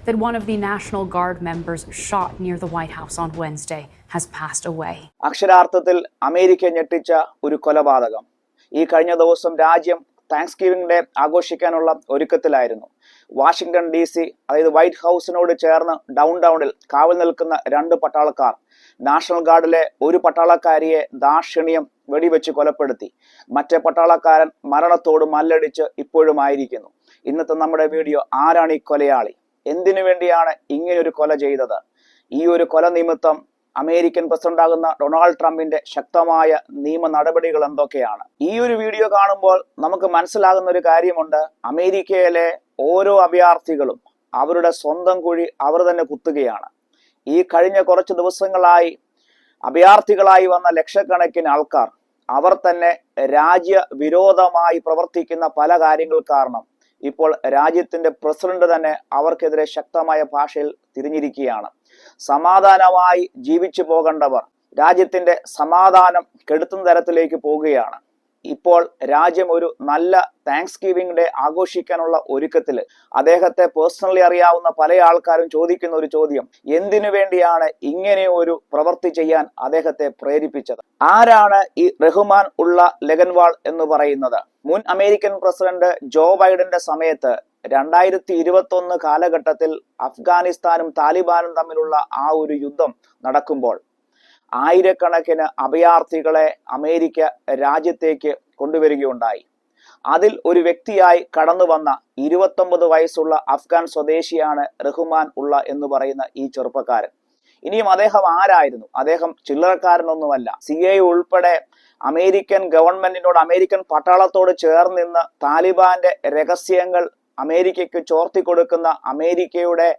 that one of the National Guard members shot near the White House on Wednesday has passed away. അക്ഷരാർത്ഥത്തിൽ America ഞെട്ടിച്ച ഒരു കൊലപാതകം. ഈ കഴിഞ്ഞ ദിവസം രാജ്യം താങ്ക്സ്ഗിവിംഗ് ഡേ ആഘോഷിക്കാനുള്ള ഒരുക്കത്തിലായിരുന്നു. വാഷിംഗ്ടൺ DC, അതായത് വൈറ്റ് ഹൗസിനോട് ചേർന്ന് ഡൗൺ ടൗണിൽ കാവൽ നിൽക്കുന്ന 2 പട്ടാളക്കാർ നാഷണൽ ഗാർഡിലെ ഒരു പട്ടാളക്കാരിയെ ദാക്ഷിണ്യം വെടിവെച്ച് കൊലപ്പെടുത്തി. മറ്റേ പട്ടാളക്കാരൻ മരണത്തോട് മല്ലടിച്ച് ഇപ്പോഴും ആയിരിക്കുന്നു. ഇന്നത്തെ നമ്മുടെ വീഡിയോ, ആരാണ് ഈ കൊലയാളി, എന്തിനു വേണ്ടിയാണ് ഇങ്ങനെയൊരു കൊല ചെയ്തത്? ഈ ഒരു കൊല നിമിത്തം അമേരിക്കൻ പ്രസിഡന്റാകുന്ന ഡൊണാൾഡ് ട്രംപിന്റെ ശക്തമായ നിയമ നടപടികൾ എന്തൊക്കെയാണ്? ഈ ഒരു വീഡിയോ കാണുമ്പോൾ നമുക്ക് മനസ്സിലാകുന്ന ഒരു കാര്യമുണ്ട്. അമേരിക്കയിലെ ഓരോ അഭയാർത്ഥികളും അവരുടെ സ്വന്തം കുഴി അവർ തന്നെ കുത്തുകയാണ്. ഈ കഴിഞ്ഞ കുറച്ച് ദിവസങ്ങളായി അഭയാർത്ഥികളായി വന്ന ലക്ഷക്കണക്കിന് ആൾക്കാർ അവർ തന്നെ രാജ്യവിരോധമായി പ്രവർത്തിക്കുന്ന പല കാര്യങ്ങൾ കാരണം ഇപ്പോൾ രാജ്യത്തിന്റെ പ്രസിഡന്റ് തന്നെ അവർക്കെതിരെ ശക്തമായ ഭാഷയിൽ തിരിഞ്ഞിരിക്കുകയാണ്. സമാധാനമായി ജീവിച്ചു പോകേണ്ടവർ രാജ്യത്തിന്റെ സമാധാനം കെടുത്തുന്ന തരത്തിലേക്ക് പോവുകയാണ്. ഇപ്പോൾ രാജ്യം ഒരു നല്ല താങ്ക്സ്ഗിവിംഗ് ഡേ ആഘോഷിക്കാനുള്ള ഒരുക്കത്തിൽ അദ്ദേഹത്തെ പേഴ്സണലി അറിയാവുന്ന പല ആൾക്കാരും ചോദിക്കുന്ന ഒരു ചോദ്യം, എന്തിനു വേണ്ടിയാണ് ഇങ്ങനെ ഒരു പ്രവൃത്തി ചെയ്യാൻ അദ്ദേഹത്തെ പ്രേരിപ്പിച്ചത്? ആരാണ് ഈ റഹ്മാൻ ഉള്ള ലഗൻവാൾ എന്ന് പറയുന്നത്? മുൻ അമേരിക്കൻ പ്രസിഡന്റ് ജോ ബൈഡന്റെ സമയത്ത് 2021 കാലഘട്ടത്തിൽ അഫ്ഗാനിസ്ഥാനും താലിബാനും തമ്മിലുള്ള ആ ഒരു യുദ്ധം നടക്കുമ്പോൾ ആയിരക്കണക്കിന് അഭയാർത്ഥികളെ അമേരിക്ക രാജ്യത്തേക്ക് കൊണ്ടുവരികയുണ്ടായി. അതിൽ ഒരു വ്യക്തിയായി കടന്നു വന്ന 29 വയസ്സുള്ള അഫ്ഗാൻ സ്വദേശിയാണ് റഹ്മാൻ ഉള്ള എന്ന് പറയുന്ന ഈ ചെറുപ്പക്കാരൻ. ഇനിയും അദ്ദേഹം ആരായിരുന്നു? അദ്ദേഹം ചില്ലറക്കാരനൊന്നുമല്ല. CIA ഉൾപ്പെടെ അമേരിക്കൻ ഗവൺമെന്റിനോട്, അമേരിക്കൻ പട്ടാളത്തോട് ചേർന്ന് നിന്ന് താലിബാന്റെ രഹസ്യങ്ങൾ അമേരിക്കയ്ക്ക് ചോർത്തി കൊടുക്കുന്ന അമേരിക്കയുടെ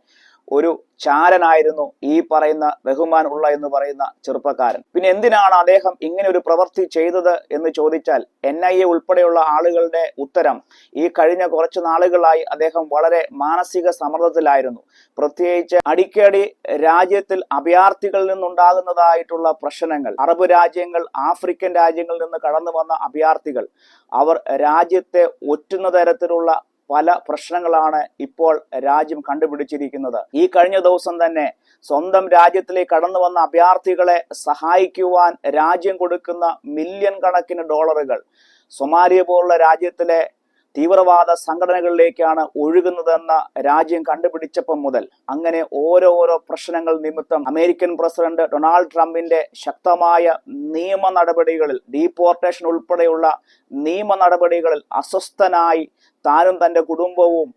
ഒരു ചാരനായിരുന്നു ഈ പറയുന്ന റഹ്മാൻ ഉള്ള എന്ന് പറയുന്ന ചെറുപ്പക്കാരൻ. പിന്നെ എന്തിനാണ് അദ്ദേഹം ഇങ്ങനെ ഒരു പ്രവൃത്തി ചെയ്തത് എന്ന് ചോദിച്ചാൽ NIA ഉൾപ്പെടെയുള്ള ആളുകളുടെ ഉത്തരം, ഈ കഴിഞ്ഞ കുറച്ച് നാളുകളായി അദ്ദേഹം വളരെ മാനസിക സമ്മർദ്ദത്തിലായിരുന്നു. പ്രത്യേകിച്ച് അടിക്കടി രാജ്യത്തിൽ അഭയാർത്ഥികളിൽ നിന്നുണ്ടാകുന്നതായിട്ടുള്ള പ്രശ്നങ്ങൾ, അറബ് രാജ്യങ്ങൾ, ആഫ്രിക്കൻ രാജ്യങ്ങളിൽ നിന്ന് കടന്നു വന്ന അഭയാർത്ഥികൾ അവർ രാജ്യത്തെ ഒറ്റുന്ന തരത്തിലുള്ള പല പ്രശ്നങ്ങളാണ് ഇപ്പോൾ രാജ്യം കണ്ടുപിടിച്ചിരിക്കുന്നത്. ഈ കഴിഞ്ഞ ദിവസം തന്നെ സ്വന്തം രാജ്യത്തിലേക്ക് കടന്നു വന്ന അഭയാർത്ഥികളെ സഹായിക്കുവാൻ രാജ്യം കൊടുക്കുന്ന മില്യൺ കണക്കിന് ഡോളറുകൾ സൊമാലിയ പോലുള്ള രാജ്യത്തിലെ തീവ്രവാദ സംഘടനകളിലേക്കാണ് ഒഴുകുന്നതെന്ന രാജ്യം കണ്ടുപിടിച്ചപ്പം മുതൽ അങ്ങനെ ഓരോ പ്രശ്നങ്ങൾ നിമിത്തം അമേരിക്കൻ പ്രസിഡന്റ് ഡൊണാൾഡ് ട്രംപിന്റെ ശക്തമായ നിയമ നടപടികളിൽ, ഡീപ്പോർട്ടേഷൻ ഉൾപ്പെടെയുള്ള നിയമ നടപടികളിൽ അസ്വസ്ഥനായി താനും തൻ്റെ കുടുംബവും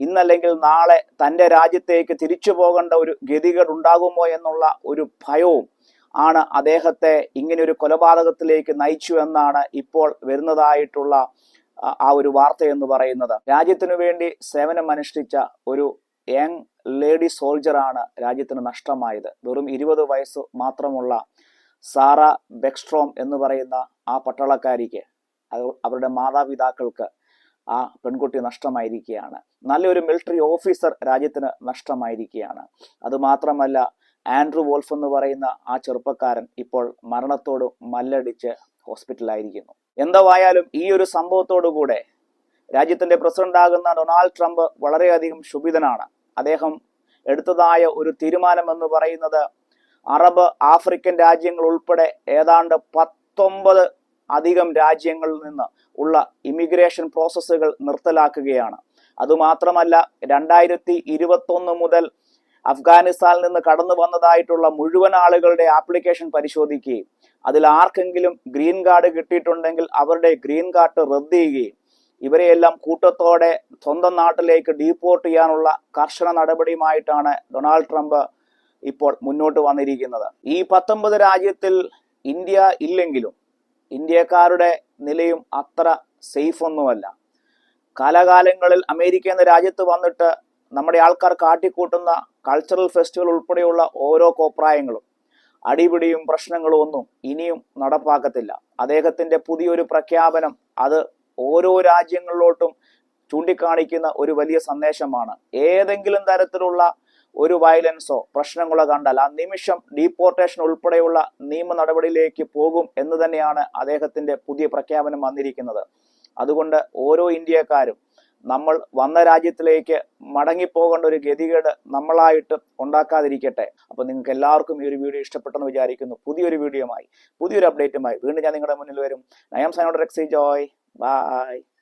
ഇന്നല്ലെങ്കിൽ നാളെ തൻ്റെ രാജ്യത്തേക്ക് തിരിച്ചു പോകേണ്ട ഒരു ഗതികേട് ഉണ്ടാകുമോ എന്നുള്ള ഒരു ഭയവും ആണ് അദ്ദേഹത്തെ ഇങ്ങനെ ഒരു കൊലപാതകത്തിലേക്ക് നയിച്ചു എന്നാണ് ഇപ്പോൾ വരുന്നതായിട്ടുള്ള ആ ഒരു വാർത്ത എന്ന് പറയുന്നത്. രാജ്യത്തിനു വേണ്ടി സേവനമനുഷ്ഠിച്ച ഒരു യങ് ലേഡി സോൾജറാണ് രാജ്യത്തിന് നഷ്ടമായത്. വെറും 20 വയസ്സ് മാത്രമുള്ള സാറ ബെക്സ്ട്രോം എന്ന് പറയുന്ന ആ പട്ടാളക്കാരിക്ക്, അവരുടെ മാതാപിതാക്കൾക്ക് ആ പെൺകുട്ടി നഷ്ടമായിരിക്കുകയാണ്. നല്ലൊരു മിലിറ്ററി ഓഫീസർ രാജ്യത്തിന് നഷ്ടമായിരിക്കുകയാണ്. അതുമാത്രമല്ല, ആൻഡ്രൂ വോൾഫ് എന്ന് പറയുന്ന ആ ചെറുപ്പക്കാരൻ ഇപ്പോൾ മരണത്തോട് മല്ലടിച്ച് ഹോസ്പിറ്റലായിരിക്കുന്നു. എന്തായാലും ഈ ഒരു സംഭവത്തോടുകൂടെ രാജ്യത്തിന്റെ പ്രസിഡന്റ് ആകുന്ന ഡൊണാൾഡ് ട്രംപ് വളരെയധികം ക്ഷുഭിതനാണ്. അദ്ദേഹം എടുത്തതായ ഒരു തീരുമാനം എന്ന് പറയുന്നത് അറബ്, ആഫ്രിക്കൻ രാജ്യങ്ങൾ ഉൾപ്പെടെ ഏതാണ്ട് 19 അധികം രാജ്യങ്ങളിൽ നിന്ന് ഉള്ള ഇമിഗ്രേഷൻ പ്രോസസ്സുകൾ നിർത്തലാക്കുകയാണ്. അതുമാത്രമല്ല, 2021 മുതൽ അഫ്ഗാനിസ്ഥാനിൽ നിന്ന് കടന്നു വന്നതായിട്ടുള്ള മുഴുവൻ ആളുകളുടെ ആപ്ലിക്കേഷൻ പരിശോധിക്കുകയും അതിൽ ആർക്കെങ്കിലും ഗ്രീൻ കാർഡ് കിട്ടിയിട്ടുണ്ടെങ്കിൽ അവരുടെ ഗ്രീൻ കാർഡ് റദ്ദ് ചെയ്യുകയും ഇവരെയെല്ലാം കൂട്ടത്തോടെ സ്വന്തം നാട്ടിലേക്ക് ഡീപ്പോർട്ട് ചെയ്യാനുള്ള കർശന നടപടിയുമായിട്ടാണ് ഡൊണാൾഡ് ട്രംപ് ഇപ്പോൾ മുന്നോട്ട് വന്നിരിക്കുന്നത്. ഈ 19 രാജ്യത്തിൽ ഇന്ത്യ ഇല്ലെങ്കിലും ഇന്ത്യക്കാരുടെ നിലയും അത്ര സേഫ് ഒന്നുമല്ല. കാലാകാലങ്ങളിൽ അമേരിക്ക എന്ന രാജ്യത്ത് വന്നിട്ട് നമ്മുടെ ആൾക്കാർ കാട്ടിക്കൂട്ടുന്ന കൾച്ചറൽ ഫെസ്റ്റിവൽ ഉൾപ്പെടെയുള്ള ഓരോ കോപ്രായങ്ങളും, അടിപിടിയും പ്രശ്നങ്ങളും ഒന്നും ഇനിയും നടപ്പാക്കത്തില്ല. അദ്ദേഹത്തിന്റെ പുതിയൊരു പ്രഖ്യാപനം അത് ഓരോ രാജ്യങ്ങളിലോട്ടും ചൂണ്ടിക്കാണിക്കുന്ന ഒരു വലിയ സന്ദേശമാണ്. ഏതെങ്കിലും തരത്തിലുള്ള ഒരു വയലൻസോ പ്രശ്നങ്ങളോ കണ്ടാൽ ആ നിമിഷം ഡീപ്പോർട്ടേഷൻ ഉൾപ്പെടെയുള്ള നിയമ നടപടിയിലേക്ക് പോകും എന്ന് തന്നെയാണ് അദ്ദേഹത്തിന്റെ പുതിയ പ്രഖ്യാപനം വന്നിരിക്കുന്നത്. അതുകൊണ്ട് ഓരോ ഇന്ത്യക്കാരും നമ്മൾ വന്ന രാജ്യത്തിലേക്ക് മടങ്ങിപ്പോകേണ്ട ഒരു ഗതികേട് നമ്മളായിട്ട് ഉണ്ടാക്കാതിരിക്കട്ടെ. അപ്പോൾ നിങ്ങൾക്ക് എല്ലാവർക്കും ഈ ഒരു വീഡിയോ ഇഷ്ടപ്പെട്ടെന്ന് വിചാരിക്കുന്നു. പുതിയൊരു വീഡിയോയുമായി പുതിയൊരു അപ്ഡേറ്റുമായി വീണ്ടും ഞാൻ നിങ്ങളുടെ മുന്നിൽ വരും. I am Sanoda Rexy Joy. Bye.